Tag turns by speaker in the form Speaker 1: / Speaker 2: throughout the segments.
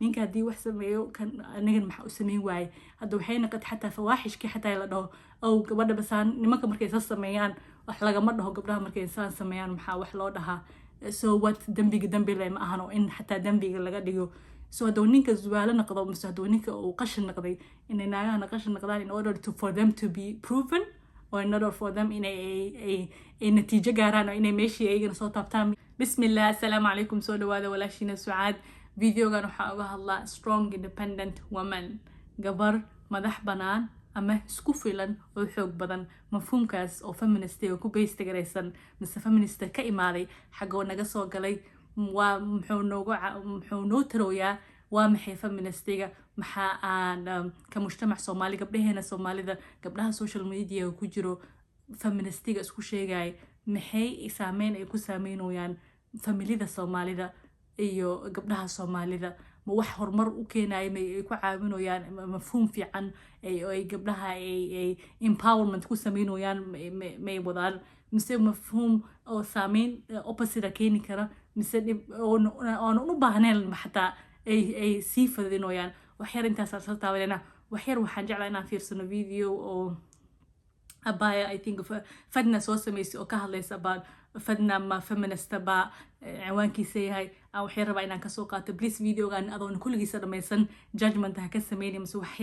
Speaker 1: ninka haddii wax sameeyo kan anigan maxaa u sameyn waaye hadda waxay noqotay xataa fawaaxishkii xataa la dhaho ow gabadha basaan nimanka markay sa sameeyaan wax lagama dhaho gabdhaha markay saan sameeyaan maxaa wax loo dhahaa so what dambi leh ma ahano in xataa dambiga laga dhigo so hadduu ninka zuwaalo noqdo mise hadduu ninka uu qashin noqday inay naagahana qashin noqdaan in order for them to be proven or in order for them inay natiijo gaaraan oo inay meeshii ayagana soo taabtaan bismillah assalaamu calaykum soo dhawaada walaashiina sucaad videogan waxaa uga hadlaa strong independent woman gabar madax banaan ama isku filan oo xoog badan mafhuumkaas oo feministiga ku base garaysan mise feminista ka imaaday xagoo naga soo galay waa muxuu noo tarooyaa waa maxay feministiga maxaa aan ka mujtamac Soomaali gabdhaheena Soomaalida gabdhaha social media ku jiro feministiga isku sheegay maxay saameyn ay ku saameynayaan familida Soomaalida iyo gabdhaha Soomaalida ma wax horumar u keenay ay ku caawinayaan mafhuum fiican ay gabdhaha ay empowerment ku sameynayaan may wadaan mise mafhuum oo saameyn opposite keeni kara mise oo u baahnayn xataa ay sii fadinayaan wax yar intaas aan taabanayna wax yar waxaan jeclahay inaan fiirsano video oo abaya I think fadna soo sameysay oo ka hadlaysa about fadna ma feminista ba ciwaankiisa yahay aan wax yar rabaa inaan ka soo qaato please videogan adoon kulligiisa dhamaysan judgment ha ka sameeynin mise wax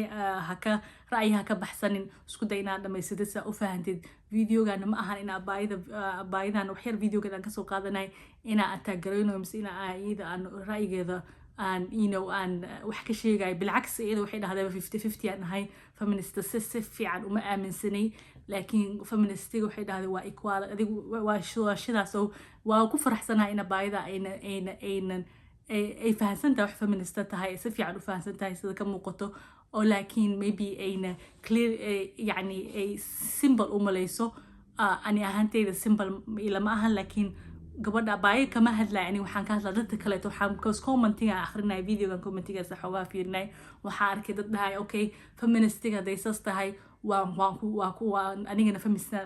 Speaker 1: ha ka ra'yi ka baxsanin isku day inaad dhamaysatid si aad u fahantid videogan ma ahan in abayadan wax yar videogan aan ka soo qaadanay inaan atagarayno mise iyada aan ra'yigeeda aan aan wax ka sheegay bilcaks iyada waxay dhahdeen 50-50 aan nahay feminista si fiican uma aaminsanay laakiin feministiga waxay dhahdeen waa equal adigu waa shidaas oo waa ku faraxsanahay in abayada ay fahansantahay wax feminista tahay si fiican u fahansantahay sida ka muuqato oo laakiin maybe ayna clear yani ay simple u malayso ani ahaantayda simple ilama ahan laakiin gabadha abaya kama hadlay ani waxaan ka hadlaa dadka kale waxaan commentiga akhrinay videogan commentiga sax uga fiirnay waxa arkay dad dhahay okay feministiga daysas tahay waa anigana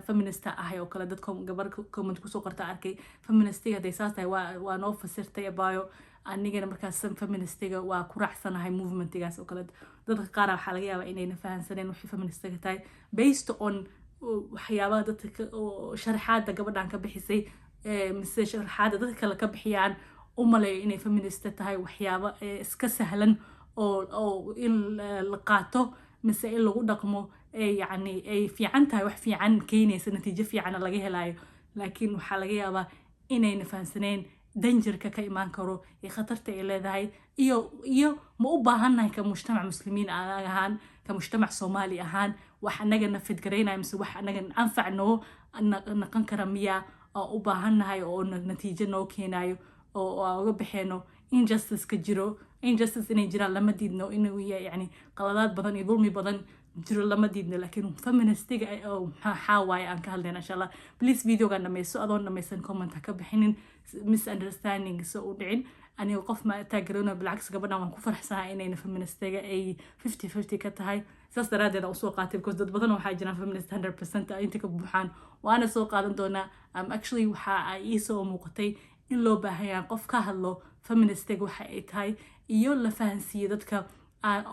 Speaker 1: feminista ahay oo kale dadka gabar comment ku soo qorta arkay feministiga daysas tahay waa noo fasirtay abayo anigana markaas feministiga waa ku raacsanahay movementigaas oo kale dadka qaar waxa laga yaabaa inay fahansaneen wixii feministiga tahay based on waxyaabaha dadka sharaxaada gabadhan ka bixisay mise sharaxaada dadka kale ka bixiyaan u maleeyo inay feminista tahay waxyaabo iska sahlan oo in la qaato mise in lagu dhaqmo yani ay fiican tahay wax fiican keenaysa natiijo fiican laga helayo laakiin waxaa laga yaabaa inayna fahansaneen dangerka ka imaan karo ee khatarta ay leedahay iyo ma u baahannahay ka mujtamac muslimiin ahaan ka mujtamac Soomaali ahaan wax anagana fidgareynaya mise wax anagana anfac noo noqon kara miya oo u baahannahay oo natiijo noo keenayo oo uga baxeeno injustice ka jiro injustice inay jiraan lama diidno inuu yani qaladaad badan iyo dulmi badan jiro lama diidno laakiin feministiga maxaa waaye aan ka hadlayna insha Allah please videogan dhamayso adoon dhamaysan comment ha ka bixinin misunderstanding soo u dhicin aniga qof ma taageerano bilcaks gabadhan waan ku faraxsanahay inayna feministiga ay 50-50 ka tahay saas daraadeed aan usoo qaatay because dad badan waxaa jiraan feminist 100% inta ka buuxaan waana soo qaadan doonaa actually waxa ay ii soo muuqatay in loo baahan qof ka hadlo feministiga waxa ay tahay iyo la fahansiiyo dadka aan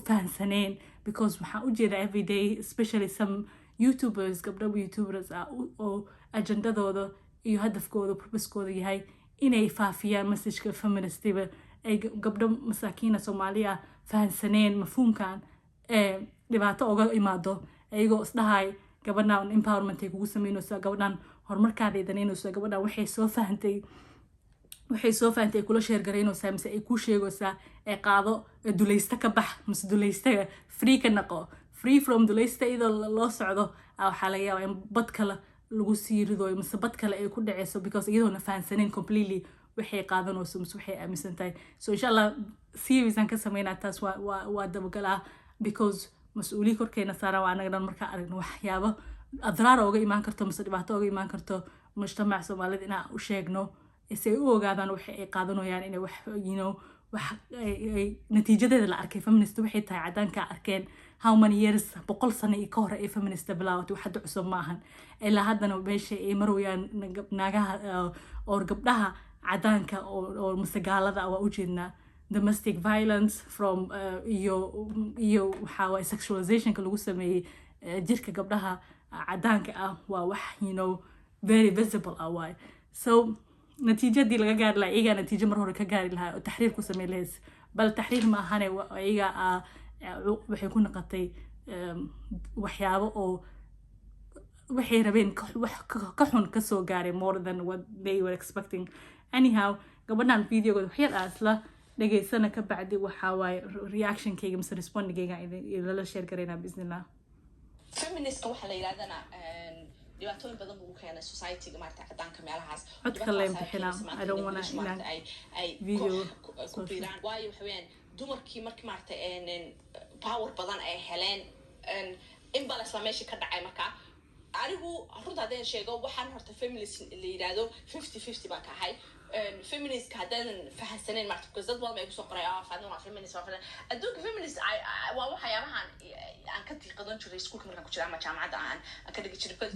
Speaker 1: fahansaneen because waxaan u jeedaa everyday especially some youtubers gabdho youtubers oo ajandadooda iyo hadafkooda purpose-kooda yahay inay faafiyaan message-ka feministiga ay gabdho masaakiina Soomaaliya fahansaneen mafhuumkan dhibaato uga imaado ayagoo isdhahay gabadhan empowerment ay kugu sameynaysaa gabadhan horumarkaada idanaynaysaa gabadhan waxay soo fahantay kula sheer garaynaysaa mise ay ku sheegaysaa ee qaado dulaysta ka bax mise dulaysta free ka naqo free from dulaysta iyadoo loo socdo waxaa laga yaabaa in bad kale lagu sii rido mise bad kale ay ku dhaceyso because iyadoona fahansaneen completely waxay qaadanayso mise waxay aaminsan tahay so insha Allah series aan ka sameynaa taas waa dabagalaa because mas'uuliyad korkeena saaran waa anaga dhan markaa aragno waxyaabo adraar uga imaan karto mise dhibaato uga imaan karto mujtamac Soomaalida inaan u sheegno si ay u ogaadaan waxa ay qaadanayaan inay wax wax natiijadeeda la arkay feminist waxay tahay cadaanka arkeen how many years 100 sano ka hor ay feminist bilaawatay wax cusub ma ahan ilaa haddana meesha ay marayaan naagaha oo gabdhaha cadaanka oo masagaalada waa u jeednaa domestic violence from iyo waxaa waay sexualizationka lagu sameeyey jirka gabdhaha cadaanka ah waa wax very visible ah waay so natiijadii laga gaari lahaa iyagaa natiijo mar hore ka gaari lahaa oo taxriir ku sameyn lahays bal taxriir ma ahane iyagaa waxay ku noqotay waxyaabo oo waxay rabeen wax ka xun kasoo gaaray more than what they were expecting anyhow gabadhan videogooda waxyar isla dhageysana ka bacdi waxaa waaye reactionkayga mise respondingayga lala share garaynaa bismillah
Speaker 2: feministka waxaa la yidhahdana dhibaatooyin badan buu keenay society-ga maaragtay cadaanka meelahaas
Speaker 1: codka leen bixinaa I don't wanna inaan video
Speaker 2: ku biiraan waayo waxa weeyaan dumarkii markii maaragtay power badan ay heleen imbalance meeshii ka dhacay markaa anigu runta haddaan sheego waxaan horta feminist la yidhaahdo 50-50 baan ka ahay feministka haddaanan fahansaneyn maarta because dad badan bay kusoo qoray faadna waa feminist waa adduunka feminist waa waxyaabahan aan ka tiiqadan jiray iskuulka markaan ku jiray ama jaamacadda aan ka dhigi jiray because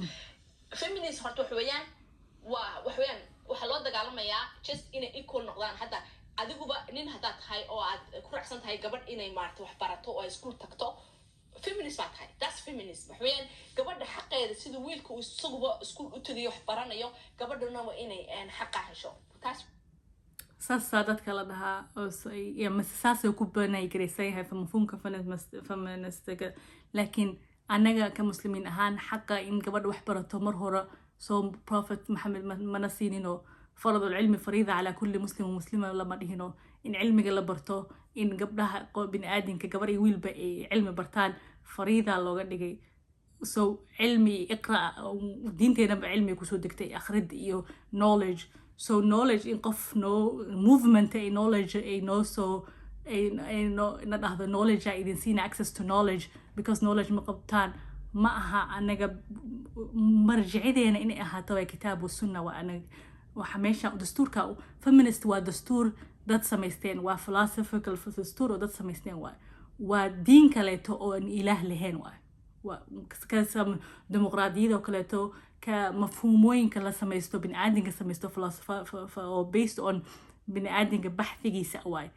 Speaker 2: feminist horta waxa weeyaan waxaa loo dagaalamayaa just inay equal noqdaan hadda adiguba nin haddaad tahay oo aad ku raacsan tahay gabadh inay maarata wax barato oo ay iskuul tagto feminist baa tahay that's feminist waxa weeyaan gabadha xaqeeda sida wiilka uu isaguba iskuul u tagayo wax baranayo gabadhana waa inay xaqa hesho taas
Speaker 1: saasaa dadka la dhahaa saasay ku banay garaysan yahay mafhuumka feministiga laakiin annaga ka muslimiin ahaan xaqa in gabadha wax barato mar hore soo prophet maxamed mana siininoo فرض العلم فريضة على كل مسلم ومسلمة لما دهنو إن علمك اللي برتو إن قبلها بن آدم كقبر يويل بقى علم برتان فريضة لو قد so علمي اقرأ دينتي أنا بعلمي كسودك تي أخرد إيو knowledge so knowledge إن قف no movement أي knowledge أي no so أي no not هذا knowledge إذا نسينا access to knowledge because knowledge مقبتان معها أنا مرجعي أنا إني أهاتوا كتاب والسنة وأنا وحماشة دستورك feminist ودستور dad samaysteen waa philosophical دستور ودad samaysteen waa diin kaleeto oo aan ilaah lahayn waa dimuqraadiyada oo kaleeto ka mafhuumooyinka la samaysto bini'aadinka samaysto philosopher oo based on bini'aadinka baxfigiisa waay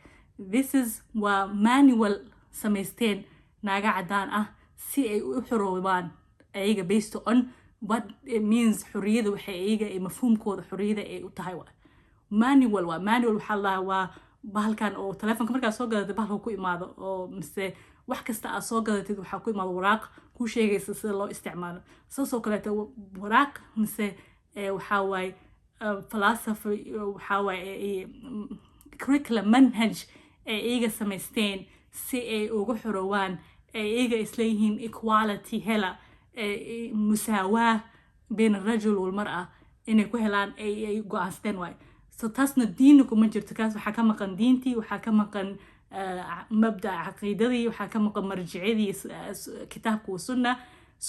Speaker 1: this is waa manual samaysteen naaga cadaan ah si ay u xoroobaan ayaga based on what it means xorriyada waxay ayaga ay mafhuumkooda xorriyada ay u tahay waa manual waxaa la waa bahalkan oo telefoonka markaa soo gadatay bahalka ku imaado oo mise wax kasta aad soo gadatid waxaa ku imaado waraaq ku sheegaysa sida loo isticmaalo saasoo kaleeto waraaq mise waxaa waaye philosophy waxaa waaye curriculum manhaj ay ayaga samaysteen si ay ugu xoroowaan ay ayaga isleeyihiin equality hela مساواة بين الرجل والمرأة إنه كهلان أي قاستين واي so تاسنا دينكم من جرتكاس وحكم قن دينتي وحكم قن مبدأ عقيدتي وحكم قن مرجعي كتابك والسنة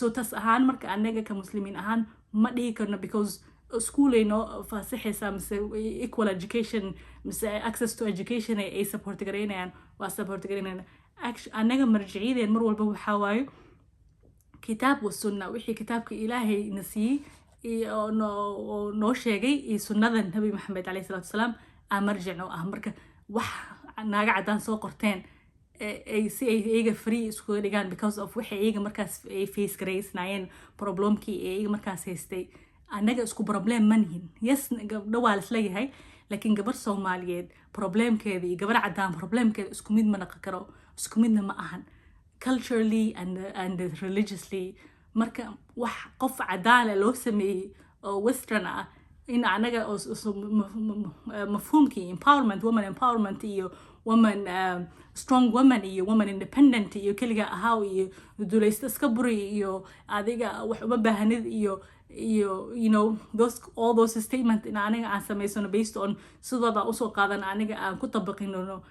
Speaker 1: so تاس أهان مرك أننا كمسلمين أهان ما ده كنا because school إنه فصحي سامس equal education مس access to education أي support كرينا وsupport كرينا أننا مرجعي ذي المرة والبو حواي كتاب والسنة وحي كتابك إلهي نسيه نو شيغي سنة النبي محمد عليه الصلاة والسلام أمرجع نو أمرك وح ناقع عدان سو قرتين أي سي أيغا فري اسكو ديغان because of وحي أيغا مركز أي فيس كريس ناين بروبلوم كي أيغا مركز هيستي أناقا اسكو بروبلم منهن يس دوال سلاي هاي لكن قبر سوماليين بروبلم كيدي قبر عدان بروبلم كيدي اسكو ميد منقكرو اسكو ميد ما أهن culturally and religiously marka wax qof cadaala loo sameeyay oo western ah in anaga mafhuumkii empowerment iyo woman strong woman iyo woman independent iyo kaliga ahaa iyo dulaysta iska buri iyo adiga wax uma baahanid iyo you know all those statements in aniga aan samaysano based on sidooda usoo qaadan aniga aan ku tabaqino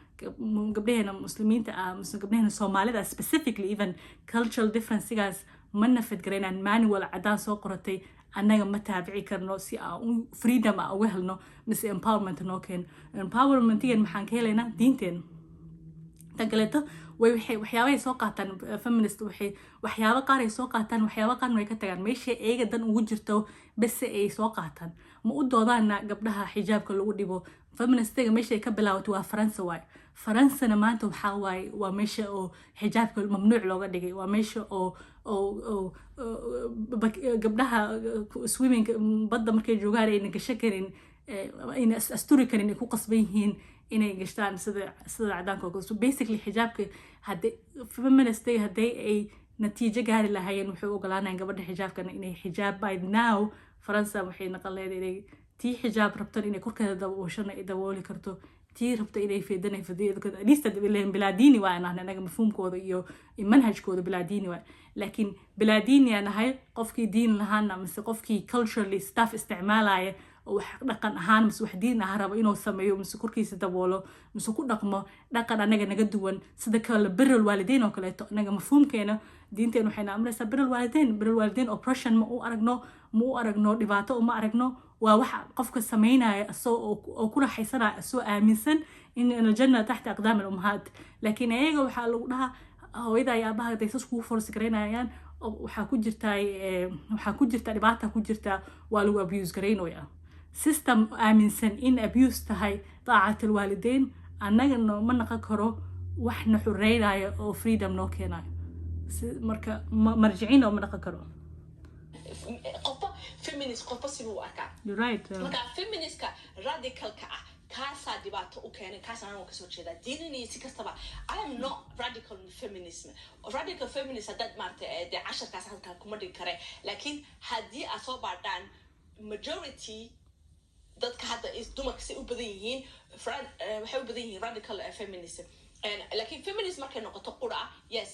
Speaker 1: gabdhaheena muslimiinta ah gabdhaheena soomaalida specifically even cultural differences ma nafad gareynaan manual cadaan soo qoratay annaga ma taabici karno si aan freedom aan uga helno mise empowerment noo keen empowermentigan maxaan ka helaynaa diinteen tan kaleeto waxyaabahay soo qaataan feminist waxyaabo qaar ay soo qaataan waxyaabo qaarna way ka tagaan meesha eega dan ugu jirto bese ay soo qaataan ma u doodaana gabdhaha xijaabka lagu dhibo feministiga meesha ay ka bilaawato waa Faransa waay Faransana maanta waxaa waaye waa meesha oo xijaabka mamnuuc looga dhigay waa meesha oo gabdhaha swimming badda markay joogaan ayna gasho karin ayna asturi karin ay ku qasban yihiin inay gashtaan sida cadaanka oo kale so basically xijaabka haddii feministiga haddii ay natiijo gaari lahaayeen waxay ogolaanayaan gabadha xijaabkana inay xijaab by now Faransa waxay naqan leedahay inay tii xijaab rabtan inay korkeeda daboolshana ay dabooli karto tii rabta inay feedanay fadiyada lista bilaadini waa anaga mafhuumkooda iyo manhajkooda bilaadini waa laakiin bilaadini anahay qofkii diin lahaana mise qofkii culturally stuff isticmaalaya wax dhaqan ahaan mise wax diin ah rabo inuu sameeyo mise korkiisa daboolo mise ku dhaqmo dhaqan anaga naga duwan sida kale birrul waalidiin oo kale anaga mafhuumkeena diinteena waxayna amraysaa birrul waalidiin oppression ma u aragno dhibaato uma aragno waa waxa qofka sameynaya oo ku raaxaysanaya asoo aaminsan in aljanna taxta aqdaam al-ummahat laakiin ayaga waxa lagu dhahaa hooyada iyo aabaha ay sas ku force gareynayaan waxa ku jirta dhibaato ku jirta waa lagu abuse gareynaya system aaminsan in abuse tahay daacat alwaalidiin annaga ma naqan karo wax na xureynaya oo freedom noo keenayo marka marjiciin oo ma naqan karo
Speaker 2: feminist qofba siduu u arkaa
Speaker 1: you're right
Speaker 2: marka feministka radicalka ah kaasaa dhibaato u keenay kaasaan anoo kasoo jeedaa diinini si kastaba I am not radical feminism radical feminist haddaad maaragtay dee casharkaas halkan kuma dhigi kare laakiin haddii aad soo baadhaan majority dadka hadda dumarka say u badan yihiin waxay u badan yihiin radical feminism laakiin feminist markay noqoto qura yes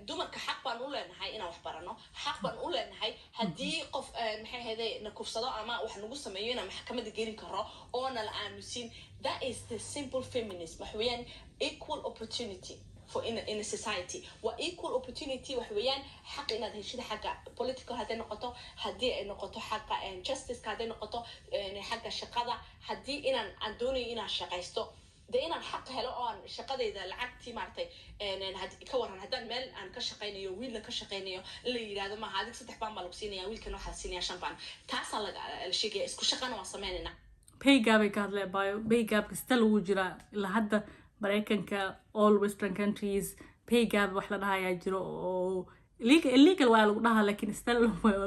Speaker 2: dumarka xaq baan u leenahay inaan wax barano xaq baan u leenahay haddii qof maxay ahayday na kufsado ama wax nagu sameeyo inaan maxkamadda gelin karo oona la aamusin that is the simple feminism wax weeyaan equal opportunity for in a society waa equal opportunity wax weeyaan xaq inaad heshid xagga political hadday noqoto haddii ay noqoto xagga justiceka hadday noqoto xagga shaqada haddii aan doonayo inaan shaqaysto de inaan xaq helo oo aan shaqadayda lacagtii maartay ka waran haddaan meel aan ka shaqaynayo wiilna ka shaqaynayo la yidhaahdo maaha adig 3 baan baa lagu siinaya wiilkan waxaa siinaya 5 baan taasaa la sheegaya isku shaqana waa sameynayna
Speaker 1: pay gap ay ka hadlaya pay gap kasta lagu jira ilaa hadda Mareykanka all western countries pay gap wax la dhahayaa jiro oo illegal waa lagu dhahaa laakiin still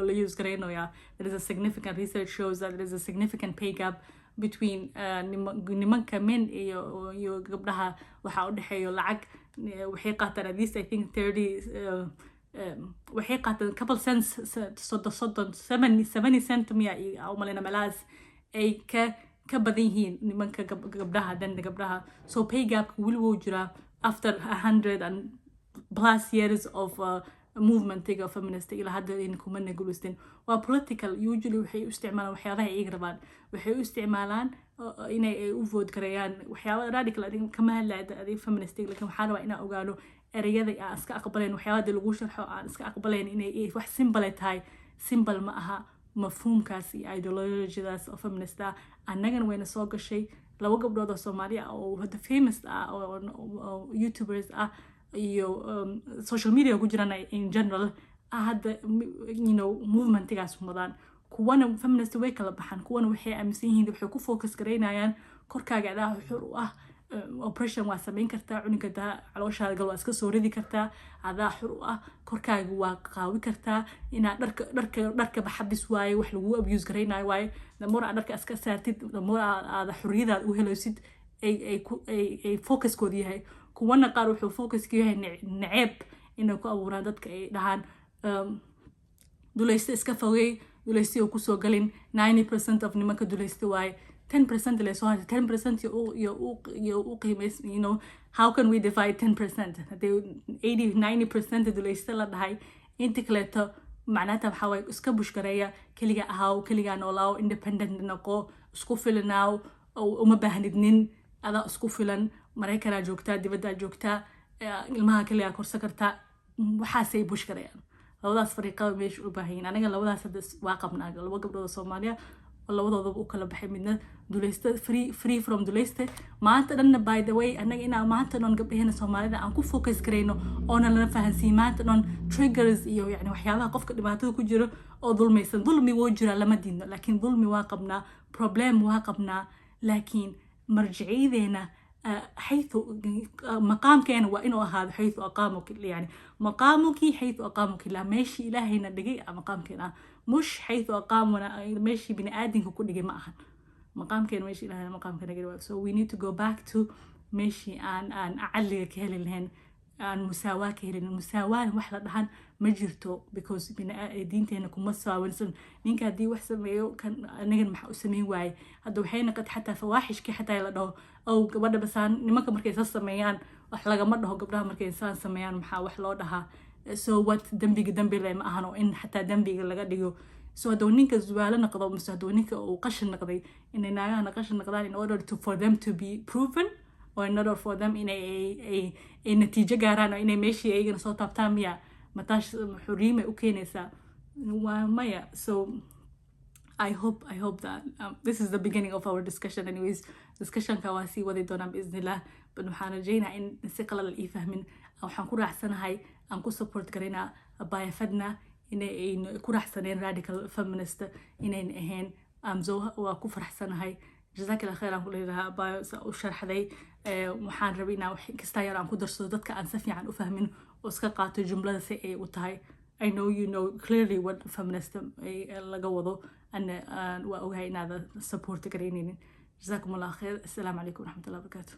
Speaker 1: la use gareynayaa there is a significant research shows that there is a significant pay gap between nimanka men iyo gabdhaha waxa u dhaxeeyo lacag waxay qaataan at least I think 30 waxay qaataan couple cents 70 cent miya au malena malaas ay ka badan yihiin nimanka gabdhaha dan gabdhaha so pay gap will wuu jira after 100 and plus years of movementiga feminist ila hadda in kuma negulistin waa political usually waxay u isticmaalaan waxyaabaha ay rabaan waxay u isticmaalaan inay u vote gareeyaan waxyaabaha radical kama hadlayo feminist laakiin waxaan rabaa inaan ogaano erayada aan iska aqbaleen waxyaabaha lagu sharxo aan iska aqbaleen inay wax simple tahay simple ma aha mafhuumkaas iyo ideologyadaas oo feminist ah annagana wayna soo gashay 2 gabdhood oo Soomaali ah oo hadda famous ah oo YouTubers ah iyo social media ku jiraan in general hadda movementigaas mudan kuwana feminist way kala baxan kuwana waxay aaminsan yihiin waxay ku focus gareynayaan korkaaga adaa xur u ah oppression waa sameyn kartaa cuninka daa calooshaada gal waa iska soo ridi kartaa adaa xur u ah korkaaga waa qaawi kartaa inaad dharka baxabis waaye wax lagu abuse gareynayo waaye damar aad dharka iska saartid damar aad xuriyadaad u helaysid ay focuskooda yahay kuwana qaar wuxuu focuska yahay naceeb inay ku abuuraan dadka ay dhahaan dulaysta iska fogay dulaysta oo kusoo galin 90% of nimanka dulaysta waaye 10% le soo hada 10% iyo u qiimays how can we divide 10% they 80-90% dulaysta la dhahay inta kaleeto macnaha waxa way iska bushgareeya kaliya ahaw kaliya noolaaw independent noqo isku filnaaw uma baahnidnin ada isku filan Mareykanka joogtaa dibadda joogtaa ilmaha kaliya korsa kartaa waxaasay bushgareeyaan labadaas fariiqada meesha u baahan aniga labadaas hadda waa qabnaa 2 gabdhood Soomaaliya labadooda u kala baxay midna dulaysta free from dulaysta maanta dhan by the way anaga inaa maanta dhan gabdhaheena Soomaalida aan ku focus gareyno oo lana fahansiin maanta dhan triggers iyo yani waxyaabaha qofka dhibaatada ku jiro oo dulmi wuu jira lama diidno laakiin dulmi waa qabnaa problem waa qabnaa laakiin مرجعيدنا حيث مقامكنا وإنه هذا حيث أقامك يعني مقامك حيث أقامك لا ماشي إلهينا دقيقة مقامكنا مش حيث أقامنا ماشي بني آدم كل دقيقة معها مقامكنا ماشي إلهينا مقامكنا دقيقة so we need to go back to ماشي أن أعلق كهل الهن المساواة كهل المساواة وحلا دهان مجرتو because بني دينتنا كم مساواة ونسن نينك هدي وحسن ميو كان نجن محو سمين واي هدو حين قد حتى فواحش كي حتى يلا أو قبل بسان نمك مركي سميان وحلا مرده قبلها مركي إنسان سميان محا وحلا دها so what دنبي لما أهانو إن حتى دنبي اللي قد يجو so هدو نينك زوالة نقضوا بس هدو نينك وقشن نقضي إن نانا قشن نقضان in order for them to be proven or in order for them in a نتيجة قاران أو إن ماشي أيجن صوت تامية متاش حريمة أوكينيسا ومايا so I hope that this is the beginning of our discussion anyways discussion كواسي وذي دونا بإذن الله بنحانا جينا إن نسيقل الإيفهمين أو حنكون أحسن هاي أنكو support كرينا بايا فدنا إن كون أحسنين radical feminist إن إهين أمزوها وكفر أحسن هاي جزاك الله خير أقول لها بايا وشرح ذي وحان ربينا كستاير أنكو درسو ضدك أن سفي عن أفهمين وسكاقات الجملة سيئي وتهاي I know you know clearly what feminist laga wado أن وأوهي إن هذا support كرينين جزاكم الله خير السلام عليكم ورحمة الله وبركاته